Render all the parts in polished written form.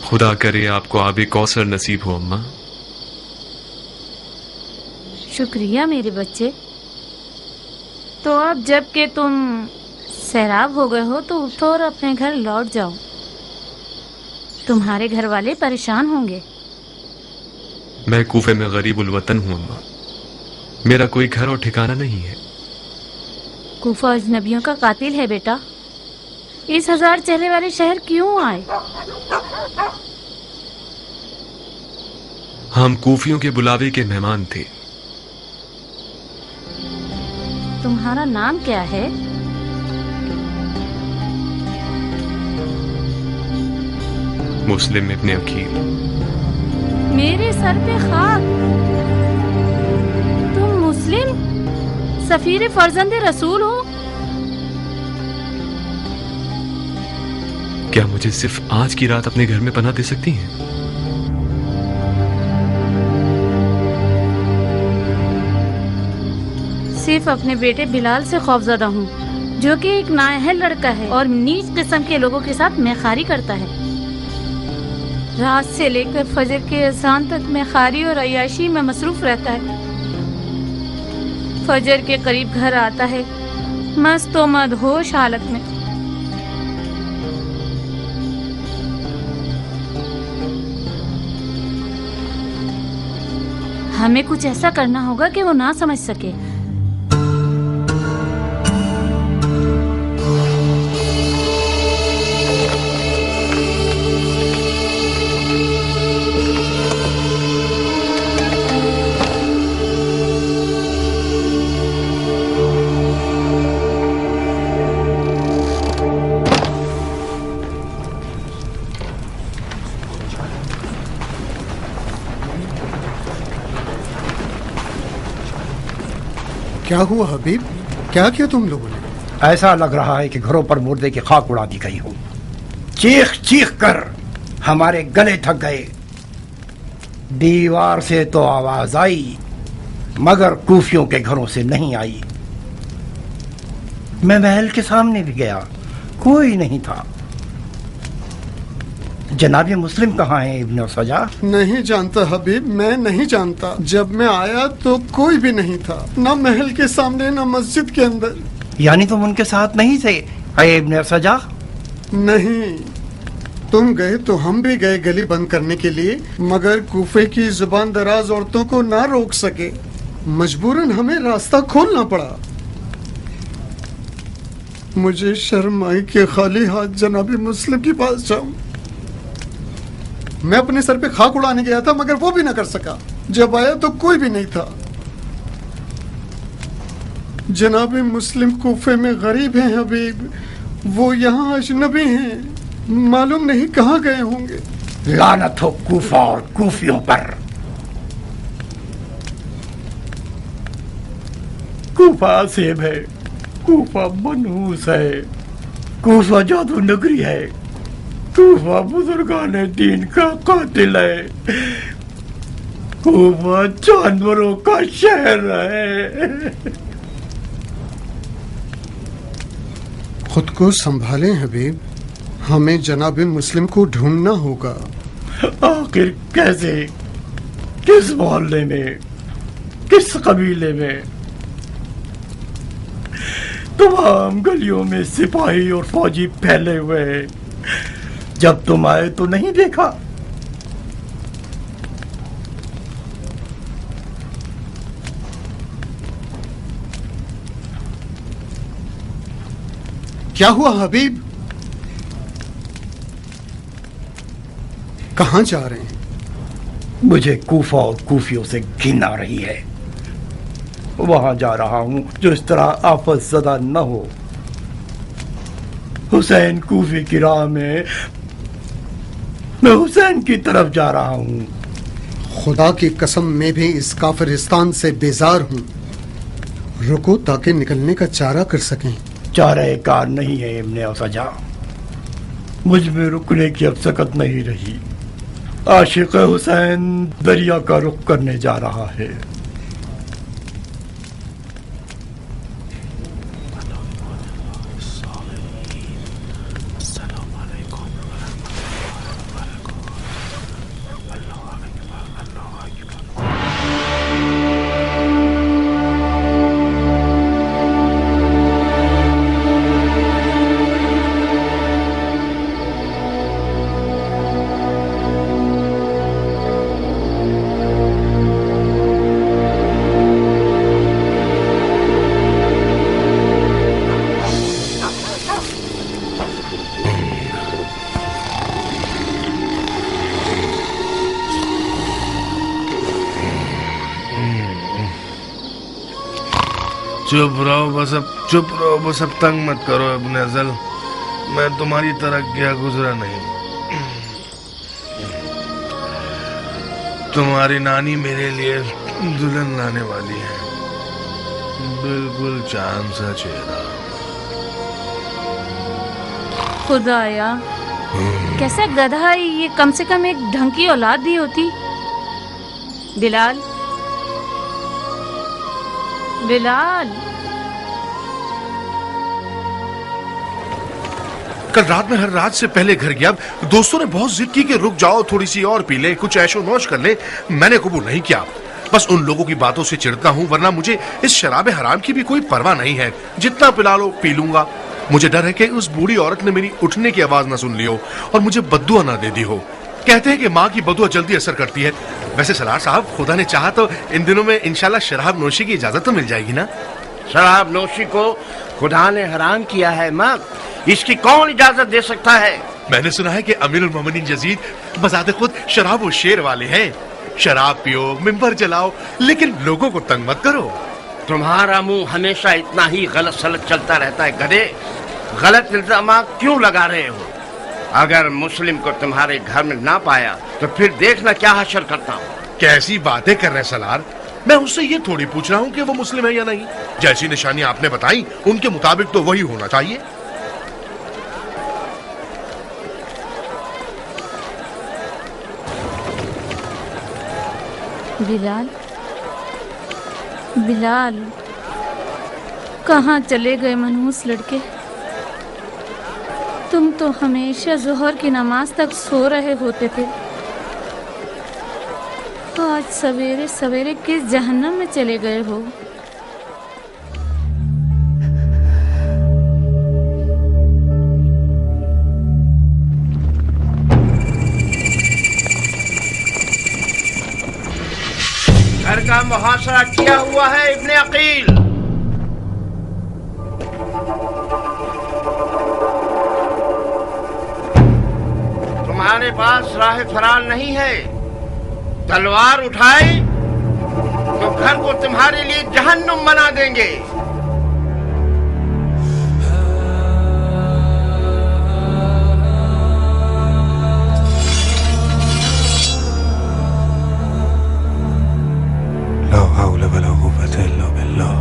خدا کرے آپ کو آب کوثر نصیب ہو اماں۔ شکریہ میرے بچے۔ تو اب جب کہ تم سیراب ہو گئے ہو تو اٹھو اور اپنے گھر لوٹ جاؤ، تمہارے گھر والے پریشان ہوں گے۔ میں کوفے میں غریب الوطن ہوں اماں، میرا کوئی گھر اور ٹھکانہ نہیں ہے۔ کوفہ اجنبیوں کا قاتل ہے بیٹا، اس 1000 چہرے والے شہر کیوں آئے؟ ہم کوفیوں کے بلاوے کے مہمان تھے۔ تمہارا نام کیا ہے؟ مسلم ابن عقیل۔ میرے سر پہ خاک، تم مسلم سفیر فرزند رسول ہو؟ کیا مجھے صرف آج کی رات اپنے گھر میں پناہ دے سکتی ہیں؟ صرف اپنے بیٹے بلال سے خوفزدہ ہوں، جو کہ ایک نااہل لڑکا ہے اور نیچ قسم کے لوگوں کے ساتھ میخاری کرتا ہے۔ رات سے لے کر فجر کے اذان تک میخاری اور عیاشی میں مصروف رہتا ہے۔ فجر کے قریب گھر آتا ہے مست و مدہوش حالت میں۔ ہمیں کچھ ایسا کرنا ہوگا کہ وہ نہ سمجھ سکے۔ کیا ہوا حبیب؟ کیا کیا تم لوگوں نے؟ ایسا لگ رہا ہے کہ گھروں پر مردے کی خاک اڑا دی گئی ہو۔ چیخ چیخ کر ہمارے گلے تھک گئے۔ دیوار سے تو آواز آئی مگر کوفیوں کے گھروں سے نہیں آئی۔ میں محل کے سامنے بھی گیا، کوئی نہیں تھا۔ جناب مسلم کہاں ہیں ابن سجا؟ نہیں جانتا حبیب، میں نہیں جانتا۔ جب میں آیا تو کوئی بھی نہیں تھا، نہ محل کے سامنے نہ مسجد کے اندر۔ یعنی تم ان کے ساتھ نہیں تھے اے ابن سجا؟ نہیں، تم گئے تو ہم بھی گئے گلی بند کرنے کے لیے، مگر کوفے کی زبان دراز عورتوں کو نہ روک سکے، مجبوراً ہمیں راستہ کھولنا پڑا۔ مجھے شرم آئی کہ خالی ہاتھ جناب مسلم کے پاس جاؤں۔ میں اپنے سر پہ خاک اڑانے گیا تھا مگر وہ بھی نہ کر سکا۔ جب آیا تو کوئی بھی نہیں تھا۔ جناب مسلم کوفے میں غریب ہیں حبیب، وہ یہاں اجنبی ہیں، معلوم نہیں کہاں گئے ہوں گے۔ لعنت ہو کوفہ اور کوفیوں پر۔ کوفہ عصیب ہے، کوفہ منحوس ہے، کوفہ جادو نگری ہے، کوفہ بزرگان دین کا قاتل ہے، کوفہ جانوروں کا شہر ہے۔ خود کو سنبھالیں حبیب، ہمیں جناب مسلم کو ڈھونڈنا ہوگا۔ آخر کیسے، کس محلے میں، کس قبیلے میں؟ تمام گلیوں میں سپاہی اور فوجی پھیلے ہوئے ہیں، جب تم آئے تو نہیں دیکھا۔ کیا ہوا حبیب؟ کہاں جا رہے ہیں؟ مجھے کوفہ اور کوفیوں سے گھن آ رہی ہے۔ وہاں جا رہا ہوں جو اس طرح آفت زدہ نہ ہو۔ حسین کوفی کی راہ میں حسین کی طرف جا رہا ہوں۔ خدا کی قسم میں بھی اس کافرستان سے بیزار ہوں۔ رکو تاکہ نکلنے کا چارہ کر سکیں۔ چارہ کار نہیں ہے ابن سجا، مجھ میں رکنے کی اب سکت نہیں رہی۔ عاشق حسین دریا کا رخ کرنے جا رہا ہے۔ चुप रहो बस अब तंग मत करो इब्ने अज़ल। मैं तुम्हारी तरह क्या गुजरा नहीं। तुम्हारी नानी मेरे लिए दुल्हन लाने वाली है, बिल्कुल चांद सा चेहरा। खुदाया, कैसा गधा है ये, कम से कम एक ढंग की औलाद दी होती। बिलाल, बिलाल। कल रात में हर रात से पहले घर गया। दोस्तों ने बहुत जिद की कि रुक जाओ, थोड़ी सी और पी ले, कुछ ऐशो नौश कर ले। मैंने कबूल नहीं किया। बस उन लोगों की बातों से चिढ़ता हूँ, वरना मुझे इस शराब हराम की भी कोई परवाह नहीं है। जितना पिला लो पी लूंगा। मुझे डर है कि उस बूढ़ी औरत ने मेरी उठने की आवाज ना सुन ली हो और मुझे बद्दुआ ना दे दी हो। कहते हैं कि माँ की बद्दुआ जल्दी असर करती है। वैसे सलार साहब, खुदा ने चाहा तो इन दिनों में इंशाल्लाह शराब नोशी की इजाजत तो मिल जाएगी ना? शराब नोशी को खुदा ने हराम किया है माँ, इसकी कौन इजाजत दे सकता है? मैंने सुना है कि अमीरुल मोमिनीन यजीद बजाते खुद शराब और शेर वाले हैं। शराब पियो, मिंबर जलाओ, लेकिन लोगों को तंग मत करो। तुम्हारा मुंह हमेशा इतना ही गलत सलत चलता रहता है गधे। गलत इल्जामात क्यों लगा रहे हो? अगर मुस्लिम को तुम्हारे घर में ना पाया तो फिर देखना क्या हशर करता हूँ। कैसी बातें कर रहे हैं सलार? मैं उससे ये थोड़ी पूछ रहा हूँ कि वो मुस्लिम है या नहीं। जैसी निशानी आपने बताई उनके मुताबिक तो वही होना चाहिए। बिलाल, बिलाल, कहाँ चले गए मनहूस लड़के? तुम तो हमेशा जोहर की नमाज तक सो रहे होते थे। आज सवेरे सवेरे किस जहन्नम में चले गए हो? घर का मुहासरा किया हुआ है इब्ने अकील। तुम्हारे पास राह फरार नहीं है। तलवार उठाई तो घर को तुम्हारे लिए जहन्नुम बना देंगे। ला हौल वला कुव्वता इल्ला बिल्लाह।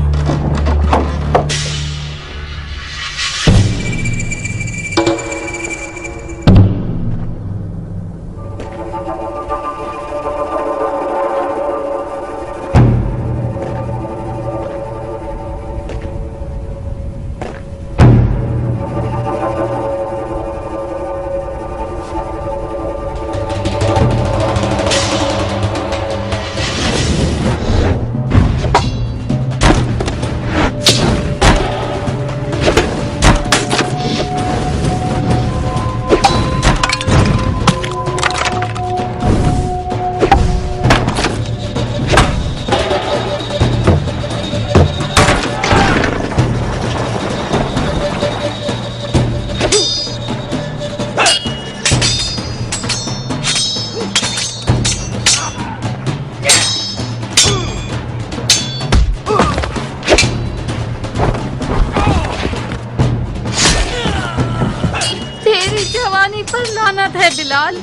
पर लानत है बिलाल,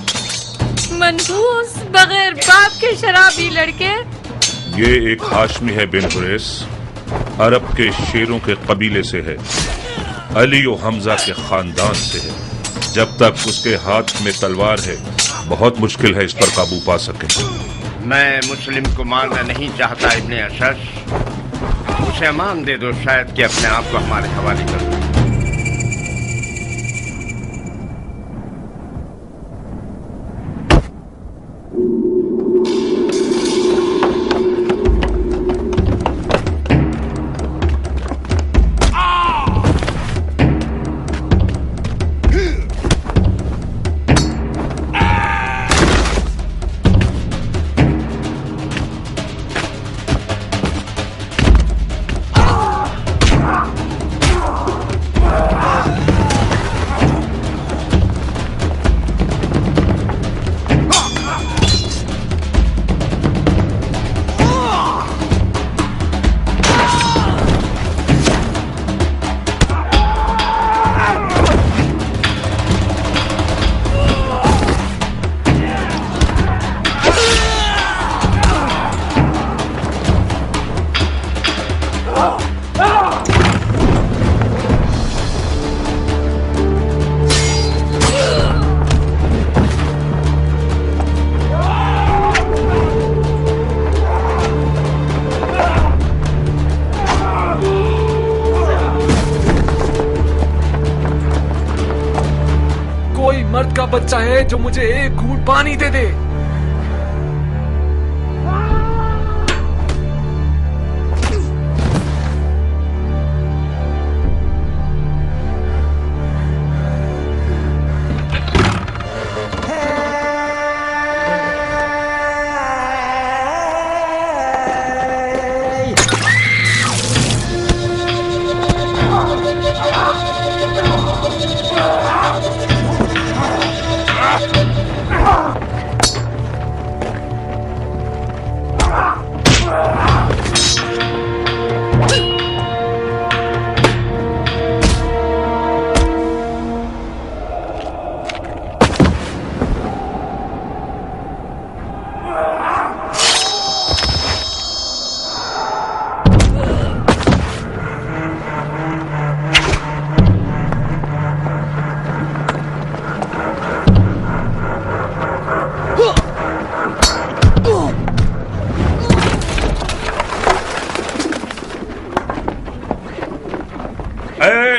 मनहूस बगैर बाप के शराबी लड़के। ये एक हाशमी है बिन हुरैस, अरब के शेरों के कबीले से है, अली और हमजा के खानदान से है। जब तक उसके हाथ में तलवार है बहुत मुश्किल है इस पर काबू पा सके। मैं मुस्लिम को मारना नहीं चाहता इब्ने अशश, उसे अमान दे दो, शायद कि अपने आप को हमारे हवाले कर दो। बच्चा है जो मुझे एक घूंट पानी दे दे।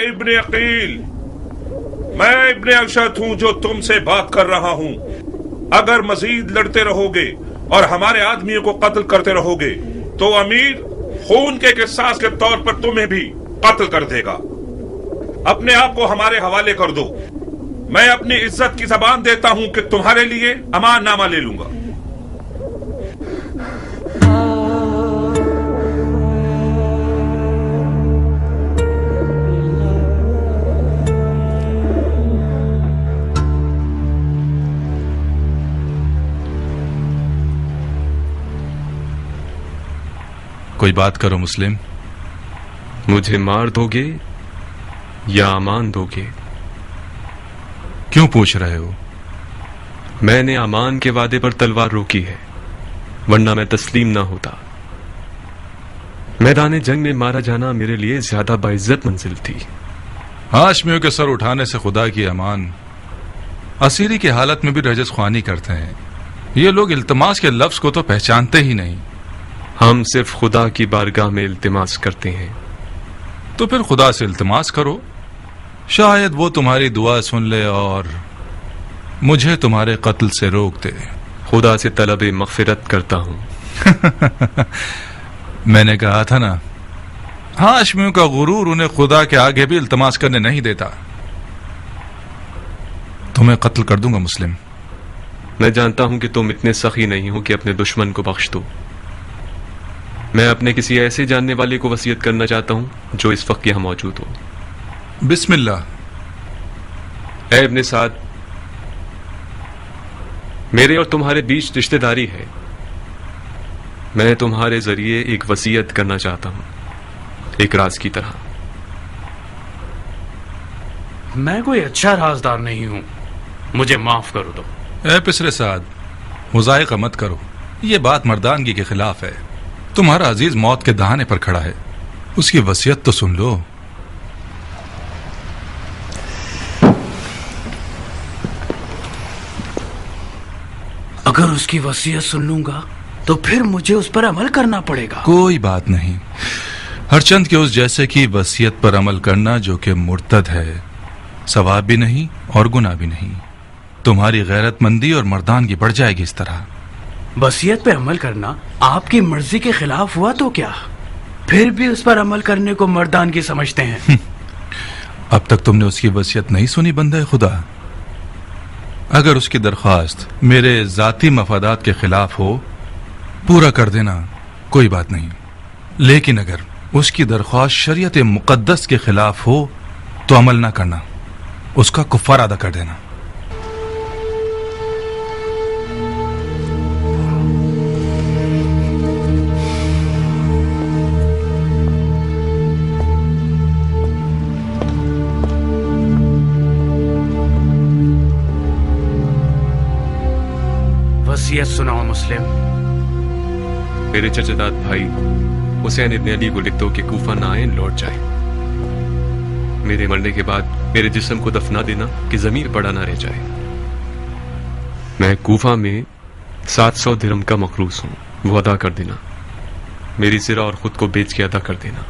इब्ने अकील, मैं इब्ने अशद हूं जो तुमसे बात कर रहा हूं। अगर मजीद लड़ते रहोगे और हमारे आदमियों को कत्ल करते रहोगे तो अमीर खून के किसास के तौर पर तुम्हें भी कत्ल कर देगा। अपने आप को हमारे हवाले कर दो। मैं अपनी इज्जत की जबान देता हूं कि तुम्हारे लिए अमाननामा ले लूंगा। कोई बात करो मुस्लिम। मुझे मार दोगे या अमान दोगे? क्यों पूछ रहे हो? मैंने अमान के वादे पर तलवार रोकी है, वरना मैं तस्लीम ना होता। मैदान जंग में मारा जाना मेरे लिए ज्यादा बाइज्जत मंजिल थी। हाशमियों के सर उठाने से खुदा की अमान। असीरी की हालत में भी रजस ख्वानी करते हैं। ये लोग इल्तमास के लफ्ज को तो पहचानते ही नहीं। हम सिर्फ खुदा की बारगाह में इल्तिमास करते हैं। तो फिर खुदा से इल्तिमास करो, शायद वो तुम्हारी दुआ सुन ले और मुझे तुम्हारे कत्ल से रोक दे। खुदा से तलब मगफिरत करता हूं। मैंने कहा था ना, हाशमियों का गुरूर उन्हें खुदा के आगे भी इल्तिमास करने नहीं देता। तुम्हें कत्ल कर दूंगा मुस्लिम। मैं जानता हूं कि तुम इतने सखी नहीं हो कि अपने दुश्मन को बख्श दो। मैं अपने किसी ऐसे जानने वाले को वसीयत करना चाहता हूं जो इस वक्त यहां मौजूद हो। बिस्मिल्लाह। ऐ इब्ने साद, मेरे और तुम्हारे बीच रिश्तेदारी है। मैं तुम्हारे जरिए एक वसीयत करना चाहता हूं, एक राज की तरह। मैं कोई अच्छा राजदार नहीं हूं, मुझे माफ करो दो। ऐ पिसरे साद, मुजाहिका मत करो। ये बात मर्दानगी के खिलाफ है। तुम्हारा अजीज मौत के दहाने पर खड़ा है, उसकी वसीयत तो सुन लो। अगर उसकी वसीयत सुन लूंगा तो फिर मुझे उस पर अमल करना पड़ेगा। कोई बात नहीं। हरचंद के उस जैसे की वसीयत पर अमल करना जो कि मुर्तद है, सवाब भी नहीं और गुनाह भी नहीं। तुम्हारी गैरतमंदी और मर्दानगी बढ़ जाएगी इस तरह। वसीयत पे अमल करना आपकी मर्जी के खिलाफ हुआ तो क्या? फिर भी उस पर अमल करने को मर्दानगी समझते हैं। अब तक तुमने उसकी वसीयत नहीं सुनी बंदे खुदा। अगर उसकी दरख्वास्त मेरे जाती मफादात के खिलाफ हो, पूरा कर देना, कोई बात नहीं। लेकिन अगर उसकी दरख्वास्त शरीयत मुकद्दस के खिलाफ हो तो अमल ना करना, उसका कुफ्फार अदा कर देना। वसीयत सुनाओ मुस्लिम। मेरे चचेदाद भाई हुसैन इब्ने अली को लिख दो कि कूफा ना आए, लौट जाए। मेरे मरने के बाद मेरे जिस्म को दफना देना कि जमीन पड़ा ना रह जाए। मैं कूफा में 700 दिरहम का मखरूस हूं, वो अदा कर देना। मेरी सिरा और खुद को बेच के अदा कर देना।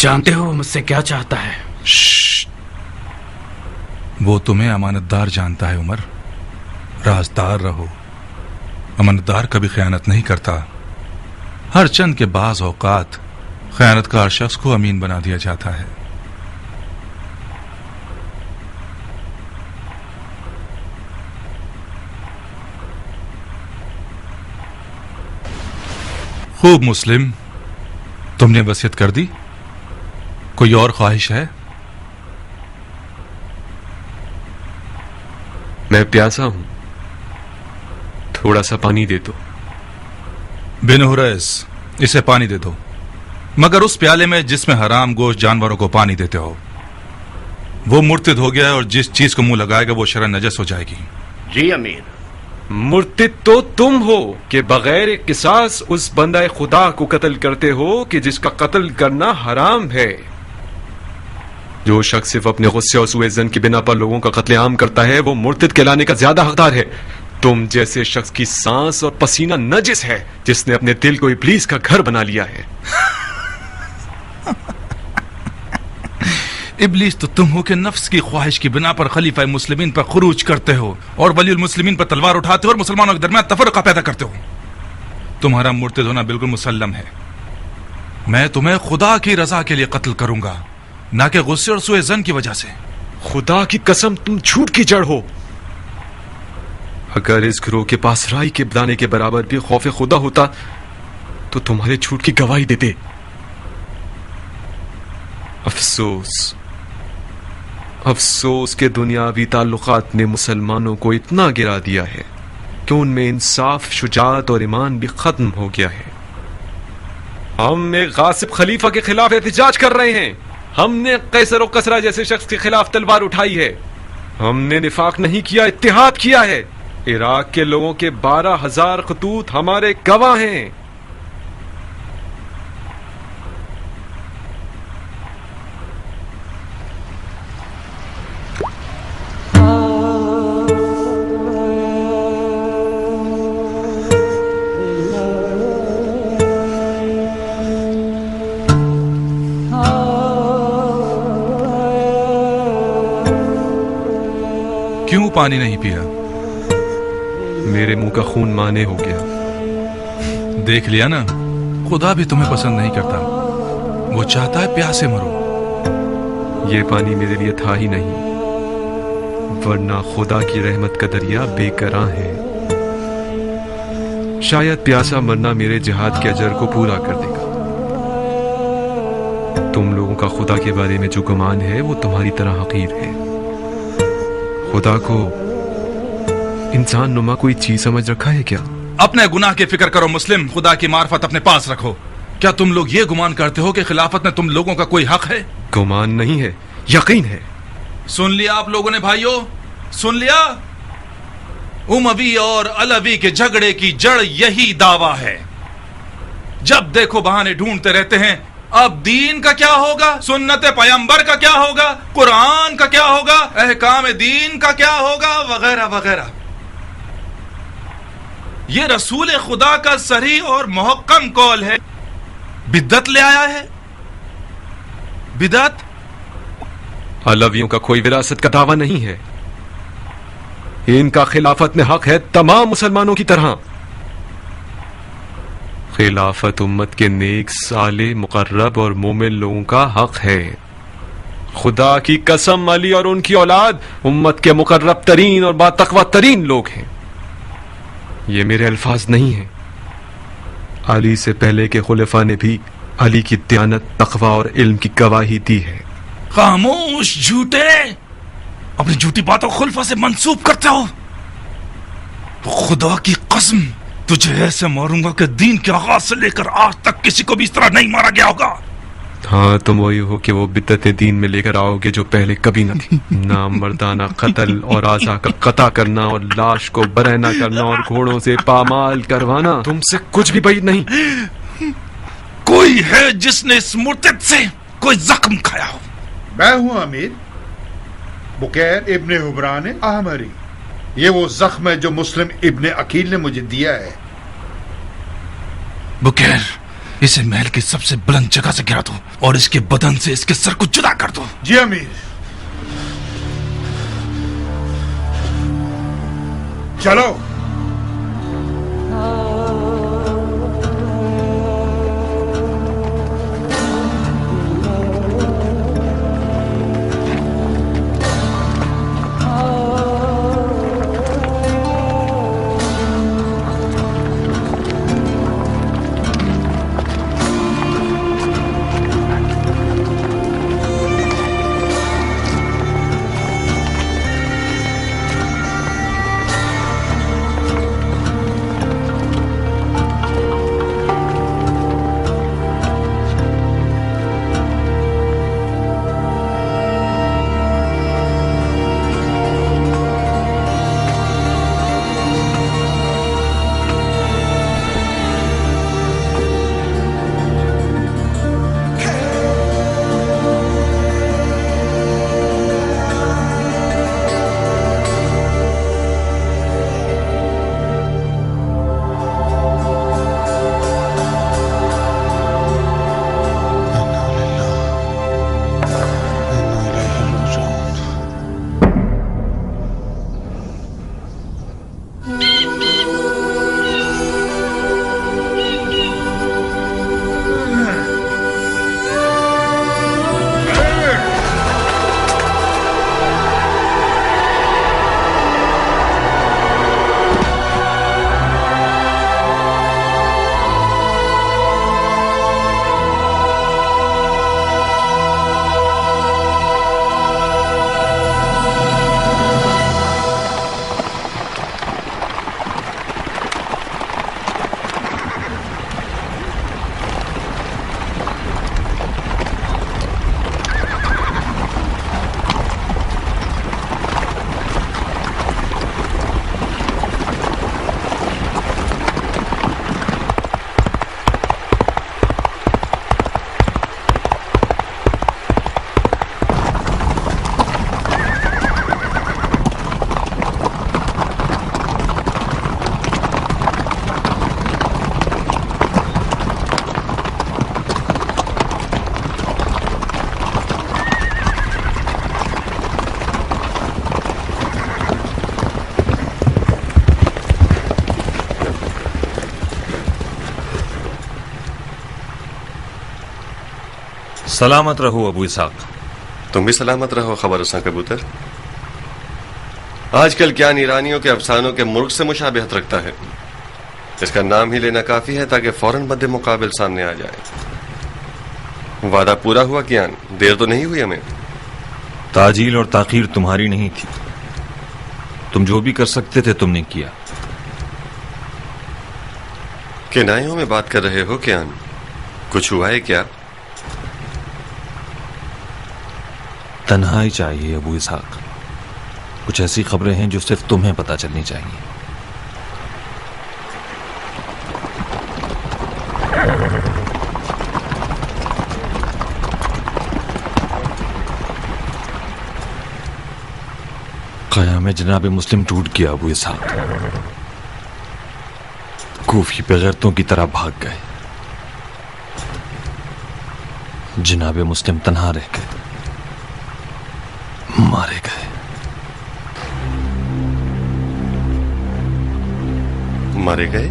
जानते हो वो मुझसे क्या चाहता है? वो तुम्हें अमानतदार जानता है उमर। राजदार रहो। अमानतदार कभी खयानत नहीं करता। हर चंद के बाज औकात खयानतकार शख्स को अमीन बना दिया जाता है। खूब मुस्लिम, तुमने वसीयत कर दी। कोई और ख्वाहिश है? मैं प्यासा हूं, थोड़ा सा पानी दे दो। बिन हुरैस, इसे पानी दे दो, मगर उस प्याले में जिसमें हराम गोश्त जानवरों को पानी देते हो। वो मुर्तिद हो गया है और जिस चीज को मुंह लगाएगा वो शरन नजस हो जाएगी। जी अमीर। मुर्तिद तो तुम हो कि बगैर किसास उस बंदा खुदा को कत्ल करते हो कि जिसका कत्ल करना हराम है। जो शख्स सिर्फ अपने गुस्से और सूए ज़न की बिना पर लोगों का कत्लेआम करता है वो मुर्तिद कहलाने का ज्यादा हकदार है। तुम जैसे शख्स की सांस और पसीना नजिस है जिसने अपने दिल को इब्लीस का घर बना लिया है। इब्लीस तो तुम हो कि नफ्स की ख्वाहिश की बिना पर खलीफा मुस्लिमीन पर खुरूज करते हो और वलीउल मुस्लिमीन पर तलवार उठाते हो और मुसलमानों के दरमियान तफरका पैदा करते हो। तुम्हारा मुर्तिद होना बिल्कुल मुसल्लम है। मैं तुम्हें खुदा की रजा के लिए कत्ल करूंगा, ना कि गुस्से और सूए ज़न की वजह से। खुदा की कसम, तुम झूठ की जड़ हो। अगर इस गिरोह के पास राई के दाने के बराबर भी खौफ खुदा होता तो तुम्हारे झूठ की गवाही देते। अफसोस, अफसोस के दुनियावी ताल्लुकात ने मुसलमानों को इतना गिरा दिया है कि उनमें इंसाफ, शुजाअत और ईमान भी खत्म हो गया है। हम एक गासिब खलीफा के खिलाफ एहतिजाज कर रहे हैं। हमने कैसर और कसरा जैसे शख्स के खिलाफ तलवार उठाई है। हमने निफाक नहीं किया, इत्तिहाद किया है। इराक के लोगों के 12,000 खतूत हमारे गवाह हैं। क्यों पानी नहीं पिया? मेरे मुंह का खून माने हो गया। देख लिया ना, खुदा भी तुम्हें पसंद नहीं करता। वो चाहता है प्यासे मरो। ये पानी मेरे लिए था ही नहीं, वरना खुदा की रहमत का दरिया बेकरां है। शायद प्यासा मरना मेरे जिहाद के अजर को पूरा कर देगा। तुम लोगों का खुदा के बारे में जो गुमान है वो तुम्हारी तरह हकीर है। खुदा को इंसान नुमा कोई चीज समझ रखा है क्या? अपने गुनाह की फिक्र करो मुस्लिम, खुदा की मार्फत अपने पास रखो। क्या तुम लोग ये गुमान करते हो कि खिलाफत में तुम लोगों का कोई हक है? गुमान नहीं है, यकीन है। सुन लिया आप लोगों ने भाइयों, सुन लिया? उमवी और अलवी के झगड़े की जड़ यही दावा है। जब देखो बहाने ढूंढते रहते हैं। अब दीन का क्या होगा, सुन्नत पैगंबर का क्या होगा, कुरान का क्या होगा, अहकाम दीन का क्या होगा, वगैरह वगैरह। ये रसूल खुदा का सही और मुहक्कम कौल है। बिद्दत ले आया है। बिदअत अलवियों का कोई विरासत का दावा नहीं है। इनका खिलाफत में हक है तमाम मुसलमानों की तरह। खिलाफत उम्मत के नेक, साले, मुकर्रब और मोमिन लोगों का हक है। खुदा की कसम, अली और उनकी औलाद उम्मत के मुकर्रब तरीन और बातकवा तरीन लोग हैं। ये मेरे अल्फाज नहीं हैं। अली से पहले के खुलफा ने भी अली की दयानत, तकवा और इल्म की गवाही दी है। खामोश झूठे, अपनी झूठी बातों खुलफा से मंसूब करते हो। खुदा की कसम, तुझे ऐसे मारूंगा कि दीन के आगाज से लेकर आज तक किसी को भी इस तरह नहीं मारा गया होगा। हाँ, तुम वही हो कि वो बिद्दतें दीन में लेकर आओगे जो पहले कभी न थी। नाम मर्दाना कत्ल और आज़ा का कता करना और लाश को बरहना करना और घोड़ों से पामाल करवाना तुमसे कुछ भी بعید नहीं। कोई है जिसने इस मुर्तिद से कोई जख्म खाया हो? मैं हूं अमीर, बुकैर इब्ने हुबरान अहमरी। ये वो जख्म है जो मुस्लिम इब्ने अकील ने मुझे दिया है। बुकैर, اسے محل کی سب سے بلند جگہ سے گرا دو اور اس کے بدن سے اس کے سر کو جدا کر دو. جی امیر. چلو. سلامت رہو ابو اسحاق. تم بھی سلامت رہو خبر رساں کبوتر. آج کل کیان ایرانیوں کے افسانوں کے ملک سے مشابہت رکھتا ہے. اس کا نام ہی لینا کافی ہے تاکہ فوراً مد مقابل سامنے آ جائے. وعدہ پورا ہوا کیان؟ دیر تو نہیں ہوئی ہمیں؟ تاجیل اور تاخیر تمہاری نہیں تھی. تم جو بھی کر سکتے تھے تم نے کیا. کنایوں میں بات کر رہے ہو کیان؟ کچھ ہوا ہے کیا؟ تنہائی چاہیے ابو اسحاق. کچھ ایسی خبریں ہیں جو صرف تمہیں پتہ چلنی چاہیے. قیام جناب مسلم ٹوٹ گیا ابو اسحاق. کوفی بغیرتوں کی طرح بھاگ گئے. جناب مسلم تنہا رہ گئے، مارے گئے. مارے گئے؟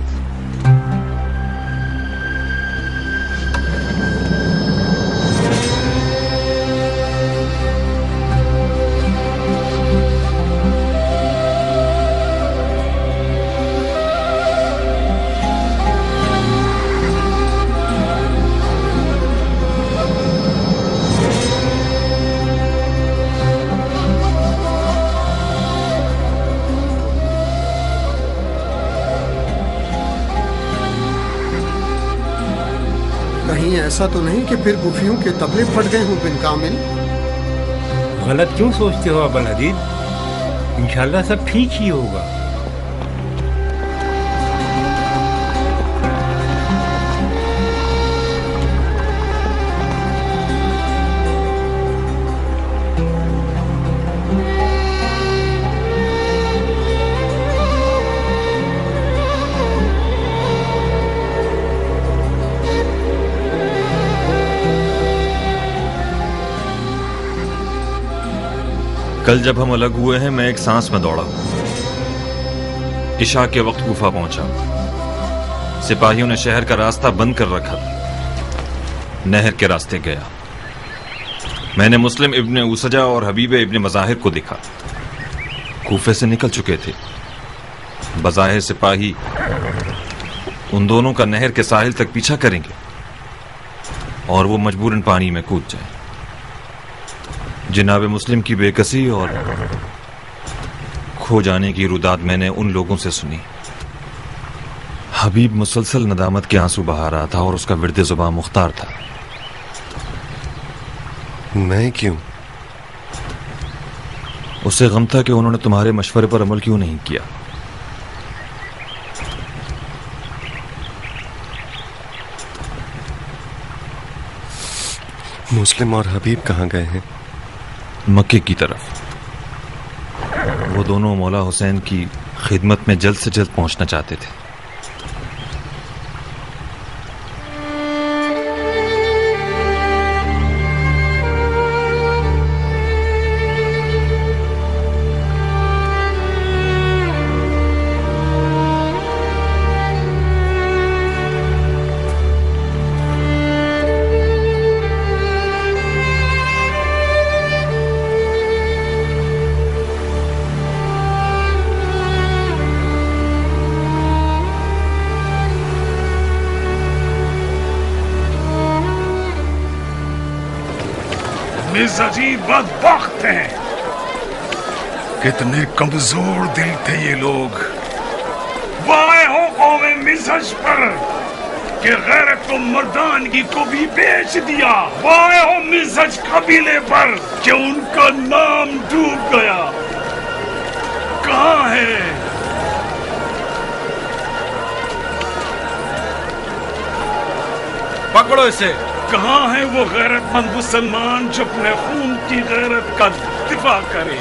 ایسا تو نہیں کہ پھر کوفیوں کے تبلے پھٹ گئے ہوں بن کامل؟ غلط کیوں سوچتے ہو ابا الحدید؟ انشاءاللہ سب ٹھیک ہی ہوگا. کل جب ہم الگ ہوئے ہیں میں ایک سانس میں دوڑا ہوں. عشاء کے وقت کوفہ پہنچا. سپاہیوں نے شہر کا راستہ بند کر رکھا تھا. نہر کے راستے گیا. میں نے مسلم ابن اوسجا اور حبیب ابن مظاہر کو دیکھا. کوفے سے نکل چکے تھے. بظاہر سپاہی ان دونوں کا نہر کے ساحل تک پیچھا کریں گے اور وہ مجبوراً پانی میں کود جائیں. جناب مسلم کی بے کسی اور کھو جانے کی روداد میں نے ان لوگوں سے سنی. حبیب مسلسل ندامت کے آنسو بہا رہا تھا اور اس کا ورد زباں مختار تھا. میں کیوں؟ اسے غم تھا کہ انہوں نے تمہارے مشورے پر عمل کیوں نہیں کیا. مسلم اور حبیب کہاں گئے ہیں؟ مکے کی طرف. وہ دونوں مولا حسین کی خدمت میں جلد سے جلد پہنچنا چاہتے تھے. عجیب بدبخت ہیں. کتنے کمزور دل تھے یہ لوگ. وائے ہو قوم مزہج پر کہ غیرت و مردانگی کو بھی بیچ دیا. وائے ہو مزہج قبیلے پر کہ ان کا نام ڈوب گیا. کہاں ہے پکڑو اسے. کہاں ہے وہ غیرت مند مسلمان جو اپنے خون کی غیرت کا دفاع کرے؟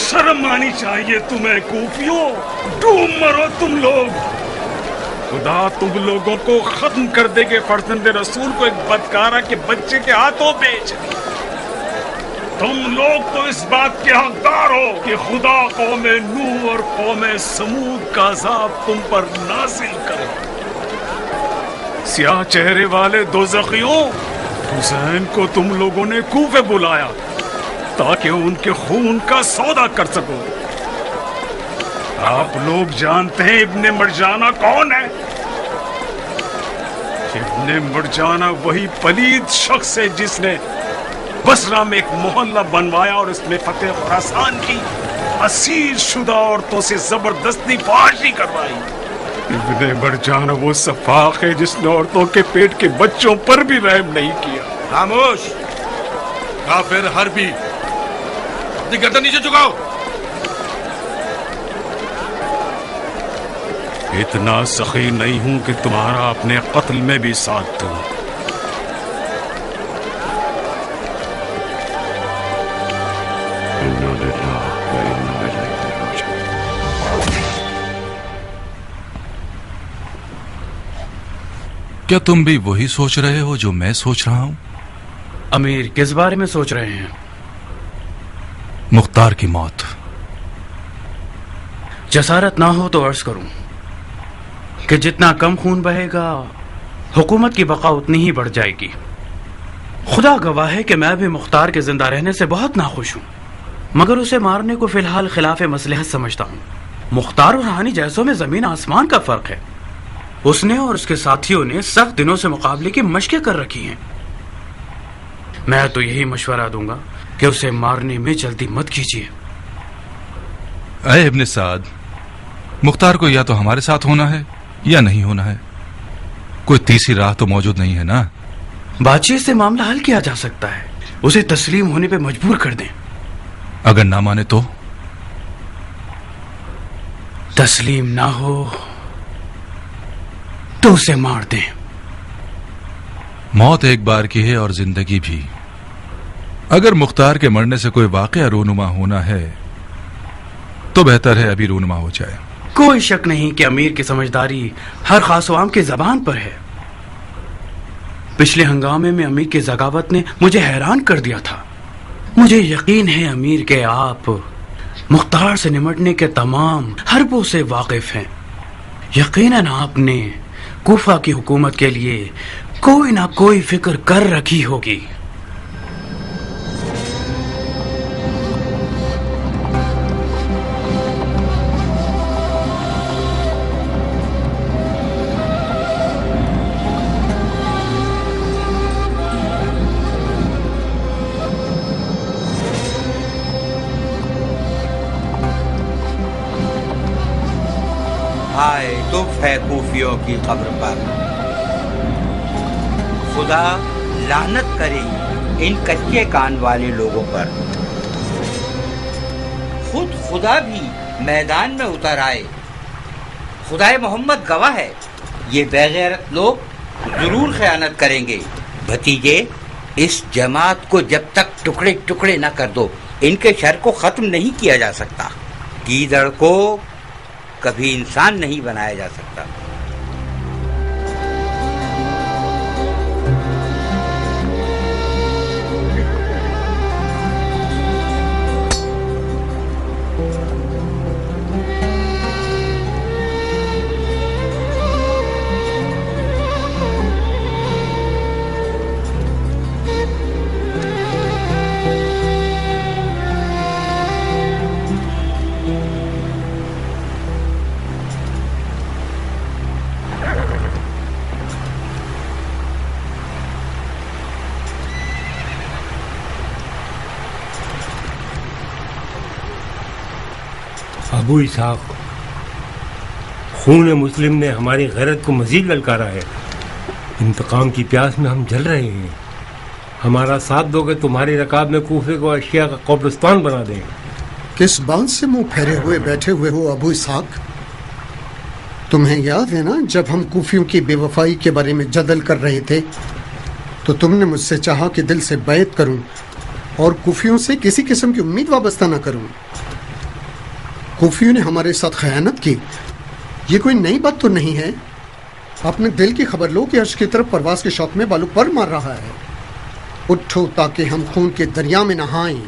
شرم آنی چاہیے تمہیں کوفیوں. ڈوب مرو تم لوگ. خدا تم لوگوں کو ختم کر دے گے. فرزند رسول کو ایک بدکارہ کے بچے کے ہاتھوں بیچ دی. تم لوگ تو اس بات کے حقدار ہو کہ خدا قوم نوح اور قوم سمود کا عذاب تم پر نازل کرے. سیاہ چہرے والے دوزخیوں، حسین کو تم لوگوں نے کوفے بلایا تاکہ ان کے خون کا سودا کر سکو. آپ لوگ جانتے ہیں ابن مرجانہ کون ہے؟ ابن مرجانہ وہی پلید شخص ہے جس نے بصرہ میں ایک محلہ بنوایا اور اس میں فتح خراسان کی اسیر شدہ عورتوں سے زبردستی فحاشی کروائی. ابن مرجانہ وہ سفاق ہے جس نے عورتوں کے پیٹ کے بچوں پر بھی رحم نہیں کیا. خاموش کافر حربی، اپنی گردن نیچے جھکاؤ. اتنا سخی نہیں ہوں کہ تمہارا اپنے قتل میں بھی ساتھ دوں. کیا تم بھی وہی سوچ رہے ہو جو میں سوچ رہا ہوں؟ امیر کس بارے میں سوچ رہے ہیں؟ مختار کی موت. جسارت نہ ہو تو عرض کروں کہ جتنا کم خون بہے گا حکومت کی بقا اتنی ہی بڑھ جائے گی. خدا گواہ ہے کہ میں بھی مختار کے زندہ رہنے سے بہت ناخوش ہوں، مگر اسے مارنے کو فی الحال خلاف مصلحت سمجھتا ہوں. مختار اور ہانی جیسوں میں زمین آسمان کا فرق ہے. اس نے اور اس کے ساتھیوں نے سخت دنوں سے مقابلے کی مشقیں کر رکھی ہیں. میں تو یہی مشورہ دوں گا کہ اسے مارنے میں جلدی مت کیجیے. اے ابن سعد، مختار کو یا تو ہمارے ساتھ ہونا ہے یا نہیں ہونا ہے. کوئی تیسری راہ تو موجود نہیں ہے نا. بات چیت سے معاملہ حل کیا جا سکتا ہے. اسے تسلیم ہونے پہ مجبور کر دیں. اگر نہ مانے تو؟ تسلیم نہ ہو تو اسے مار دیں. موت ایک بار کی ہے اور زندگی بھی. اگر مختار کے مرنے سے کوئی واقعہ رونما ہونا ہے تو بہتر ہے ابھی رونما ہو جائے. کوئی شک نہیں کہ امیر کی سمجھداری ہر خاص و عام کی زبان پر ہے. पिछले हंगामे में अमीर की ज़गावत ने मुझे हैरान कर दिया था। मुझे यकीन है अमीर के आप मुख्तार से निमटने के तमाम हरबों से वाकिफ हैं। यकीनन आपने कूफा की हुकूमत के लिए कोई ना कोई फिक्र कर रखी होगी। हाय दुख है कूफियों की कब्र पर, खुदा लानत करे इन कच्चे कान वाले लोगों पर। खुद खुदा भी मैदान में उतर आए। खुदाए मोहम्मद गवाह है, ये बेगैरत लोग जरूर खयानत करेंगे। भतीजे, इस जमात को जब तक टुकड़े टुकड़े न कर दो, इनके शर को खत्म नहीं किया जा सकता। गीदड़ को कभी इंसान नहीं बनाया जा सकता। अबू इसहाक, खून मुस्लिम ने हमारी गैरत को मजीद ललकारा है। इंतकाम की प्यास में हम जल रहे हैं। हमारा साथ दोगे तुम्हारी रकाब में कूफे को अशिया का कब्रिस्तान बना दें। किस बात से मुंह फेरे हुए बैठे हुए हो अबू इसहाक? तुम्हें याद है ना, जब हम कूफियों की बेवफाई के बारे में जदल कर रहे थे तो तुमने मुझसे चाहा कि दिल से बैत करूं और कूफियों से किसी किस्म की उम्मीद वाबस्ता न करूं। कूफियों ने हमारे साथ खयानत की, ये कोई नई बात तो नहीं है। अपने दिल की खबर लो कि अर्श की तरफ परवास के शौक में बालू पर मार रहा है। उठो ताकि हम खून के दरिया में नहाएं।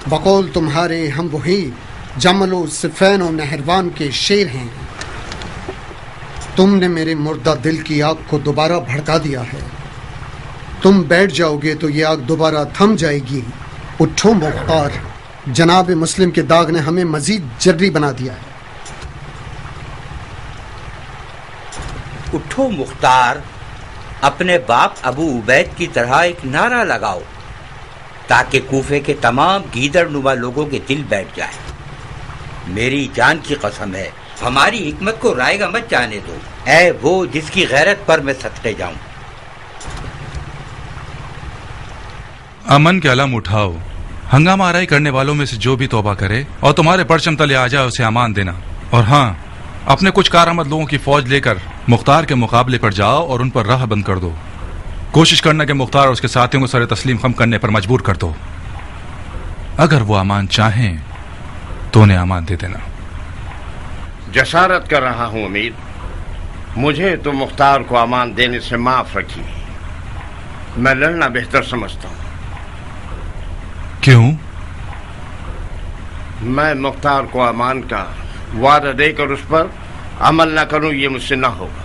बकौल तुम्हारे हम वही जमलो सिफैन और नहरवान के शेर हैं। तुमने मेरे मुर्दा दिल की आग को दोबारा भड़का दिया है। तुम बैठ जाओगे तो ये आग दोबारा थम जाएगी। उठो मुख्तार, जनाब मुस्लिम के दाग ने हमें मजीद जर्री बना दिया है। उठो मुख्तार, अपने बाप अबू उबैद की तरह एक नारा लगाओ ताकि कूफे के तमाम गीदड़ नुमा लोगों के दिल बैठ जाए। मेरी जान की कसम है, हमारी हिकमत को रायगा मत जाने दो। ऐ वो जिसकी गैरत पर मैं सदके जाऊं। अमन के अलम उठाओ। हंगामा आराई करने वालों में से जो भी तौबा करे और तुम्हारे परचम तले आ जाए उसे अमान देना। और हाँ, अपने कुछ कारआमद लोगों की फौज लेकर मुख्तार के मुकाबले पर जाओ और उन पर राह बंद कर दो। कोशिश करना कि मुख्तार और उसके साथियों को सर तस्लीम खम करने पर मजबूर कर दो। अगर वो अमान चाहें तो उन्हें अमान दे देना। जसारत कर रहा हूं अमीर, मुझे तो मुख्तार को अमान देने से माफ रखिए। मैं लड़ना बेहतर समझता हूं। क्यों? मैं मुख्तार को अमान का वादा देकर उस पर अमल न करूं, ये मुझसे ना होगा।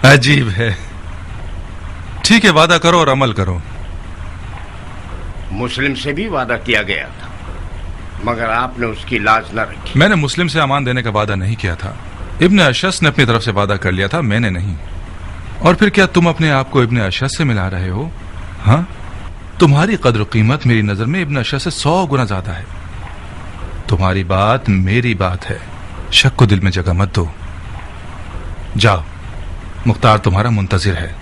अजीब है। ठीक है, वादा करो और अमल करो। मुस्लिम से भी वादा किया गया था, मगर आपने उसकी लाज न रखी। मैंने मुस्लिम से अमान देने का वादा नहीं किया था। इब्ने अशस ने अपनी तरफ से वादा कर लिया था, मैंने नहीं। और फिर क्या तुम अपने आप को इब्ने अशस से मिला रहे हो? हाँ, तुम्हारी कद्र कीमत मेरी नजर में इब्ने अशस से 100 गुना ज्यादा है। तुम्हारी बात मेरी बात है, शक को दिल में जगह मत दो। जाओ, मुख्तार तुम्हारा मुंतजिर है।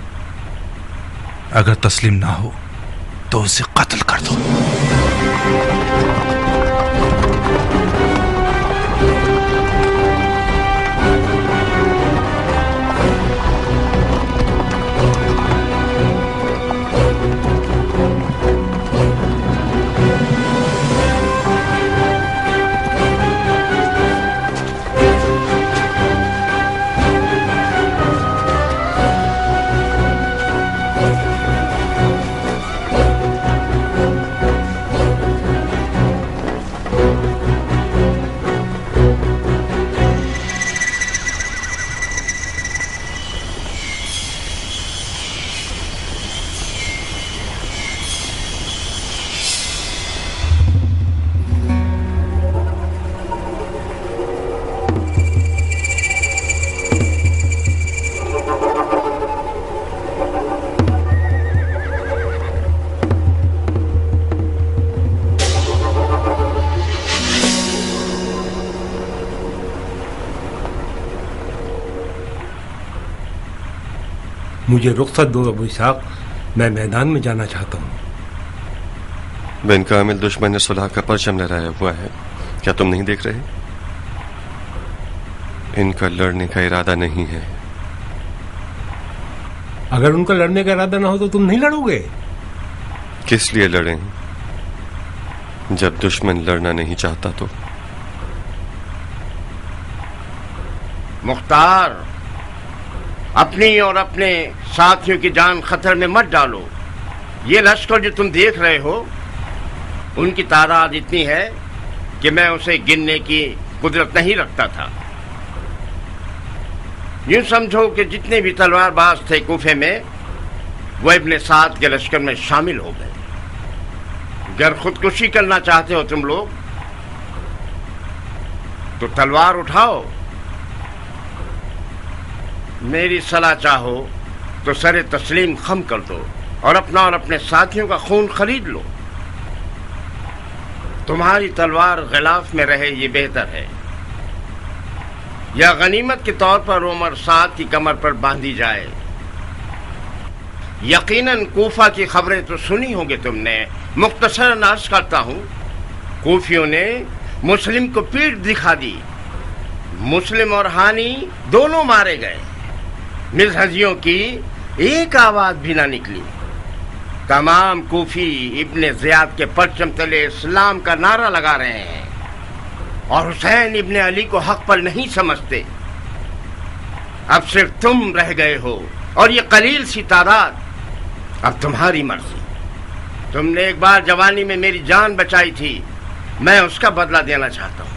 अगर तस्लीम ना हो तो उसे कत्ल कर दो। मुझे रुख्सत दो अबू इसहाक, मैं मैदान में जाना चाहता हूँ। बिन कामिल दुश्मन ने सुलह का परचम लहराया हुआ है, क्या तुम नहीं देख रहे? इनका लड़ने का इरादा नहीं है। अगर उनका लड़ने का इरादा ना हो तो तुम नहीं लड़ोगे? किस लिए लड़ें जब दुश्मन लड़ना नहीं चाहता तो? मुख्तार, अपनी और अपने साथियों की जान खतरे में मत डालो। ये लश्कर जो तुम देख रहे हो, उनकी तादाद इतनी है कि मैं उसे गिनने की कुदरत नहीं रखता था। यूं समझो कि जितने भी तलवारबाज थे कूफे में, वो इब्ने साद के लश्कर में शामिल हो गए। अगर खुदकुशी करना चाहते हो तुम लोग तो तलवार उठाओ, मेरी सलाह चाहो तो सरे तस्लीम खम कर दो और अपना और अपने साथियों का खून खरीद लो। तुम्हारी तलवार गिलाफ में रहे ये बेहतर है, या गनीमत के तौर पर उमर साद की कमर पर बांधी जाए। यकीनन कूफा की खबरें तो सुनी होंगी तुमने। मुख्तसरन अर्ज करता हूं, कूफियों ने मुस्लिम को पीठ दिखा दी। मुस्लिम और हानी दोनों मारे गए। मिज़हजियों की एक आवाज भी ना निकली। तमाम कूफी इब्ने ज़ियाद के परचम तले इस्लाम का नारा लगा रहे हैं और हुसैन इब्ने अली को हक पर नहीं समझते। अब सिर्फ तुम रह गए हो और ये कलील सी तादाद। अब तुम्हारी मर्जी। तुमने एक बार जवानी में मेरी जान बचाई थी, मैं उसका बदला देना चाहता हूँ।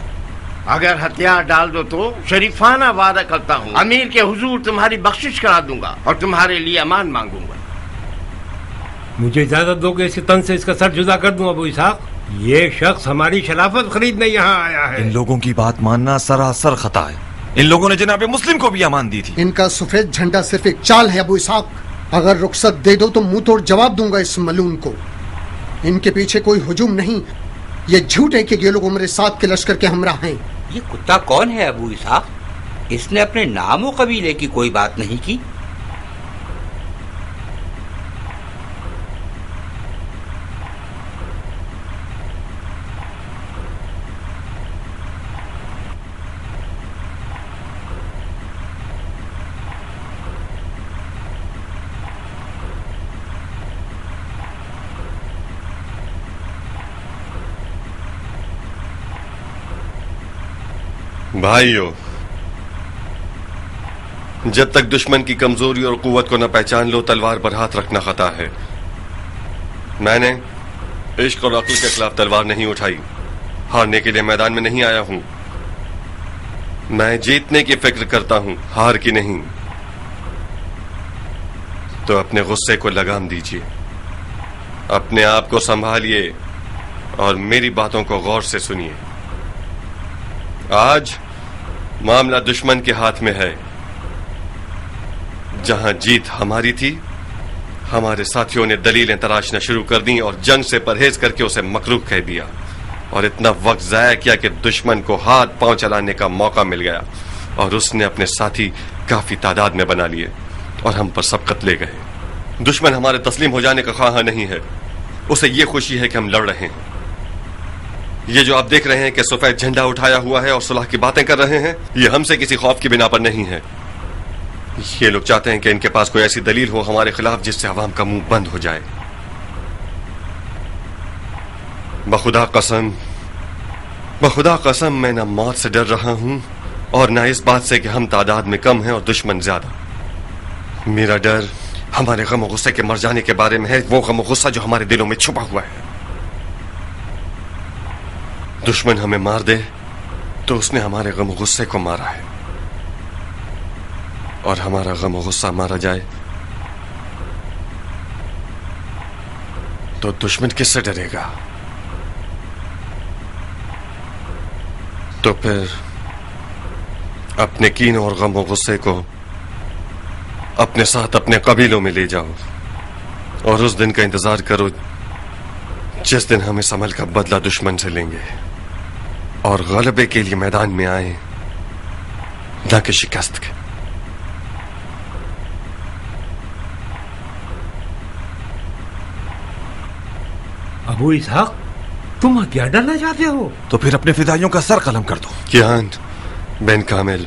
अगर हथियार डाल दो तो शरीफाना वादा करता हूँ अमीर के हुजूर तुम्हारी बख्शिश करा दूंगा और तुम्हारे लिए अमान मांगूंगा। मुझे इजाजत दो कि इस तन से इसका सर जुदा कर दूं अबू इसहाक। ये शख्स हमारी शराफत खरीदने यहाँ आया है। इन लोगों की बात मानना सरासर खता है। इन लोगों ने जनाब मुस्लिम को भी अमान दी थी। इनका सफेद झंडा सिर्फ एक चाल है अबू इसहाक। अगर रुखसत दे दो तो मुंह तोड़ जवाब दूंगा इस मलून को। इनके पीछे कोई हुजूम नहीं, ये झूठ है कि ये लोग उमर साद के लश्कर के हमरा हैं। ये कुत्ता कौन है अबू इसहाक? इसने अपने नाम और कबीले की कोई बात नहीं की। भाइयों, जब तक दुश्मन की कमजोरी और कुव्वत को न पहचान लो, तलवार पर हाथ रखना खता है। मैंने इश्क और अक्ल के खिलाफ तलवार नहीं उठाई। हारने के लिए मैदान में नहीं आया हूं। मैं जीतने की फिक्र करता हूं, हार की नहीं। तो अपने गुस्से को लगाम दीजिए, अपने आप को संभालिए और मेरी बातों को गौर से सुनिए। आज मामला दुश्मन के हाथ में है। जहां जीत हमारी थी, हमारे साथियों ने दलीलें तराशना शुरू कर दी और जंग से परहेज करके उसे मकरूह कह दिया और इतना वक्त जाया किया कि दुश्मन को हाथ पांव चलाने का मौका मिल गया और उसने अपने साथी काफी तादाद में बना लिए और हम पर सबकत ले गए। दुश्मन हमारे तस्लीम हो जाने का ख्वाह नहीं है, उसे ये खुशी है कि हम लड़ रहे हैं। ये जो आप देख रहे हैं कि सफेद झंडा उठाया हुआ है और सुलह की बातें कर रहे हैं, ये हमसे किसी खौफ की बिना पर नहीं है। ये लोग चाहते हैं कि इनके पास कोई ऐसी दलील हो हमारे खिलाफ जिससे अवाम का मुंह बंद हो जाए। बखुदा कसम मैं न मौत से डर रहा हूं और न इस बात से कि हम तादाद में कम हैं और दुश्मन ज्यादा। मेरा डर हमारे गम और गुस्से के मर जाने के बारे में है, वो गम और गुस्सा जो हमारे दिलों में छुपा हुआ है। दुश्मन हमें मार दे तो उसने हमारे गम और गुस्से को मारा है, और हमारा गम और गुस्सा मारा जाए तो दुश्मन किससे डरेगा? तो फिर अपने कीन और गम और गुस्से को अपने साथ अपने कबीलों में ले जाओ और उस दिन का इंतजार करो जिस दिन हम इस अमल का बदला दुश्मन से लेंगे और गलबे के लिए मैदान में आए, न कि शिकस्त के। ابو اسحاق تم ہتھیار ڈالنا چاہتے ہو؟ تو پھر اپنے فدائیوں کا سر قلم کر دو. کیان بن کامل،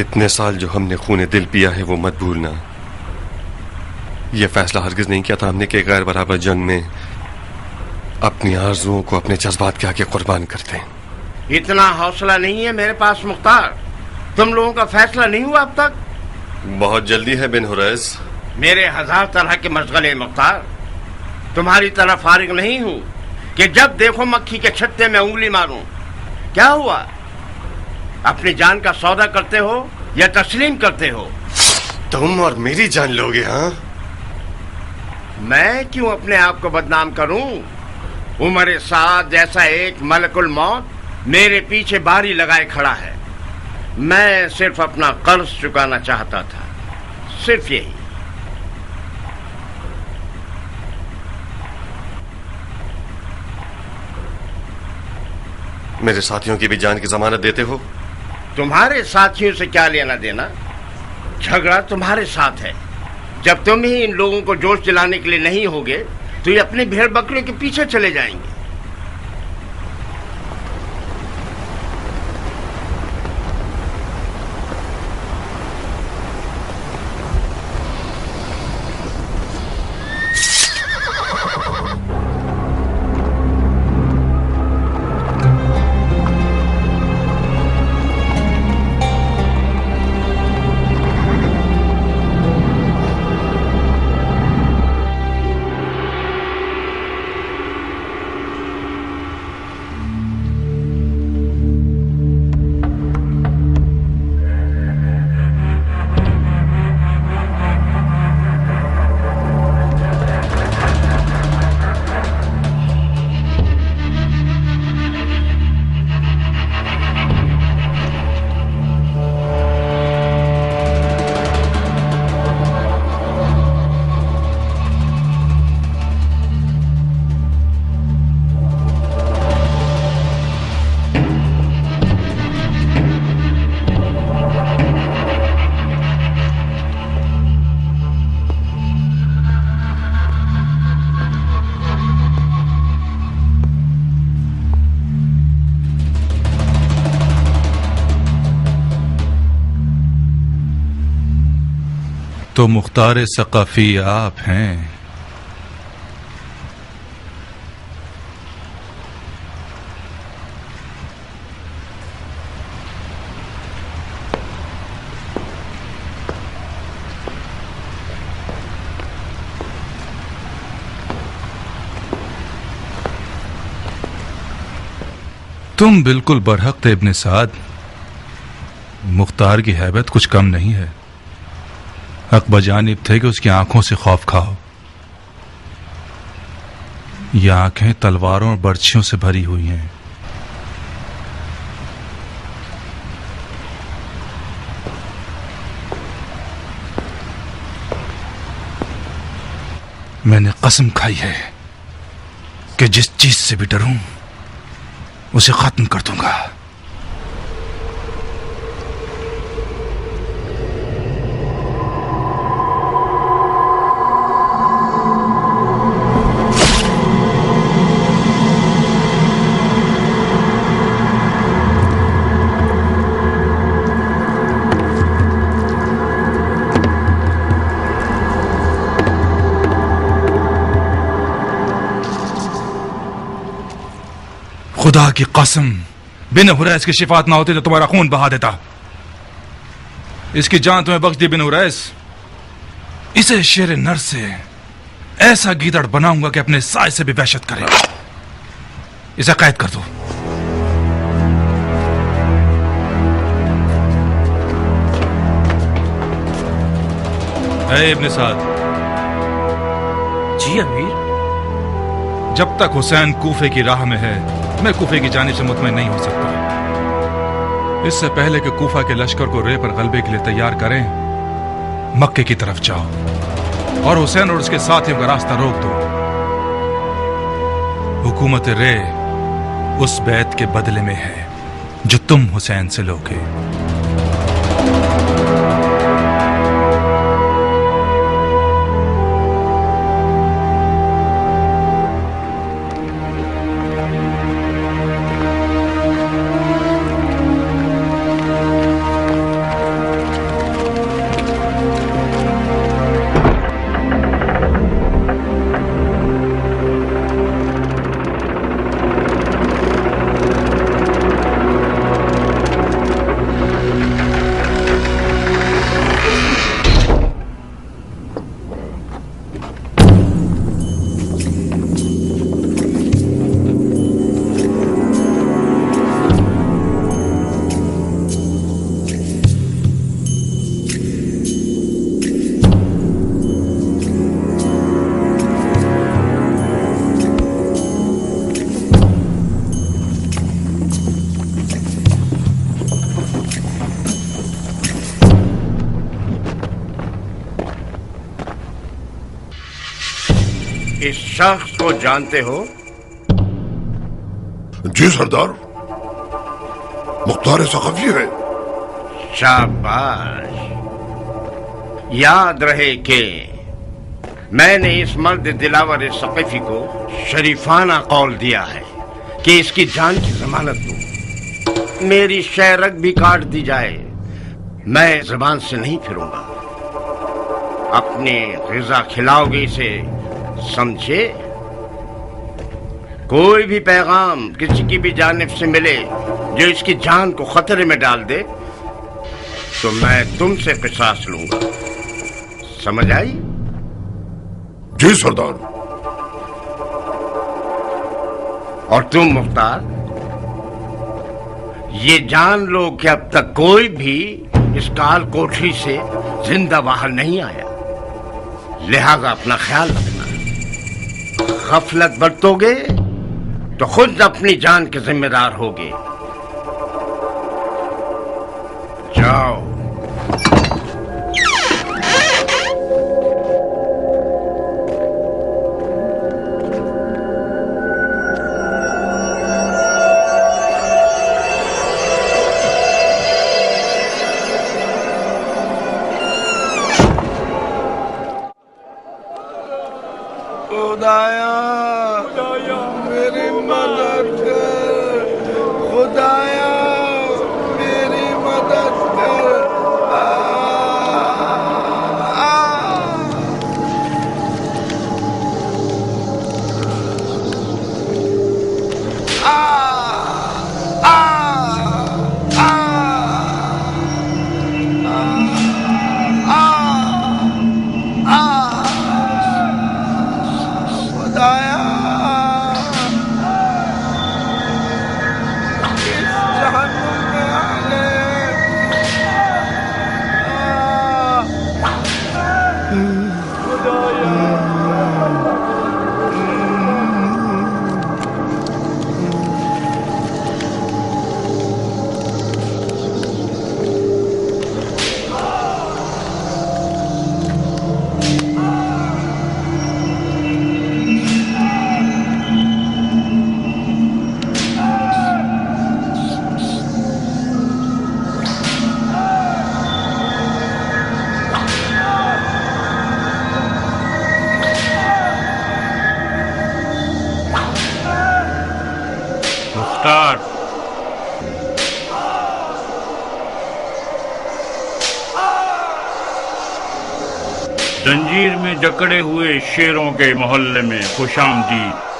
اتنے سال جو ہم نے خون دل پیا ہے وہ مت بھولنا. یہ فیصلہ ہرگز نہیں کیا تھا ہم نے کہ غیر برابر جنگ میں اپنی آرزوؤں کو اپنے جذبات کے آگے قربان کرتے ہیں. اتنا حوصلہ نہیں ہے میرے پاس مختار. تم لوگوں کا فیصلہ نہیں ہوا اب تک؟ بہت جلدی ہے بن حریث. میرے ہزار طرح کے مشغلے مختار. تمہاری طرح فارغ نہیں ہوں کہ جب دیکھو مکھی کے چھتے میں انگلی ماروں. کیا ہوا؟ اپنی جان کا سودا کرتے ہو یا تسلیم کرتے ہو؟ تم اور میری جان لوگے؟ ہاں، میں کیوں اپنے آپ کو بدنام کروں؟ عمر سعد جیسا ایک ملک الموت میرے پیچھے باری لگائے کھڑا ہے. میں صرف اپنا قرض چکانا چاہتا تھا، صرف یہی. میرے ساتھیوں کی بھی جان کی ضمانت دیتے ہو؟ تمہارے ساتھیوں سے کیا لینا دینا؟ جھگڑا تمہارے ساتھ ہے. جب تم ہی ان لوگوں کو جوش دلانے کے لیے نہیں ہوگے تو یہ اپنے بھیڑ بکریوں کے پیچھے چلے جائیں گے. تو مختار ثقافی آپ ہیں؟ تم بالکل برحق تھے ابن سعد. مختار کی ہیبت کچھ کم نہیں ہے. حق بجانب تھے کہ اس کی آنکھوں سے خوف کھاؤ. یہ آنکھیں تلواروں اور برچھیوں سے بھری ہوئی ہیں. میں نے قسم کھائی ہے کہ جس چیز سے بھی ڈروں اسے ختم کر دوں گا. خدا کی قسم، بن حریث کی شفاعت نہ ہوتی تو تمہارا خون بہا دیتا. اس کی جان تمہیں بخش دی بن حریث. اسے شیر نر سے ایسا گیدڑ بناؤں گا کہ اپنے سائے سے بھی وحشت کرے. اسے قید کر دو. اے ابن سعد. جی امیر. جب تک حسین کوفے کی راہ میں ہے میں کوفے کی جانب سے مطمئن نہیں ہو سکتا. اس سے پہلے کہ کوفہ کے لشکر کو رے پر غلبے کے لیے تیار کریں، مکے کی طرف جاؤ اور حسین اور اس کے ساتھیوں کا راستہ روک دو. حکومت رے اس بیعت کے بدلے میں ہے جو تم حسین سے لوگے. इस शख्स को जानते हो? जी सरदार, मुख्तार सखफी है। शाबाश। याद रहे कि मैंने इस मर्द दिलावर सखफी को शरीफाना कौल दिया है कि इसकी जान की जमानत दूं। मेरी शहरक भी काट दी जाए, मैं जुबान से नहीं फिरूंगा। अपनी ग़िज़ा खिलाओगे इसे, समझे? कोई भी पैगाम किसी की भी जानिब से मिले जो इसकी जान को खतरे में डाल दे तो मैं तुमसे क़िसास लूंगा। समझ आई? जी सरदार। और तुम मुख्तार, ये जान लो कि अब तक कोई भी इस काल कोठरी से जिंदा बाहर नहीं आया। लिहाजा अपना ख्याल रखना। गफलत बरतोगे तो खुद अपनी जान के जिम्मेदार होगे। जाओ। खुदाया मेरी मदद कर, खुदाया मेरी मदद कर। जंजीर में जकड़े हुए शेरों के मोहल्ले में खुशामदीद।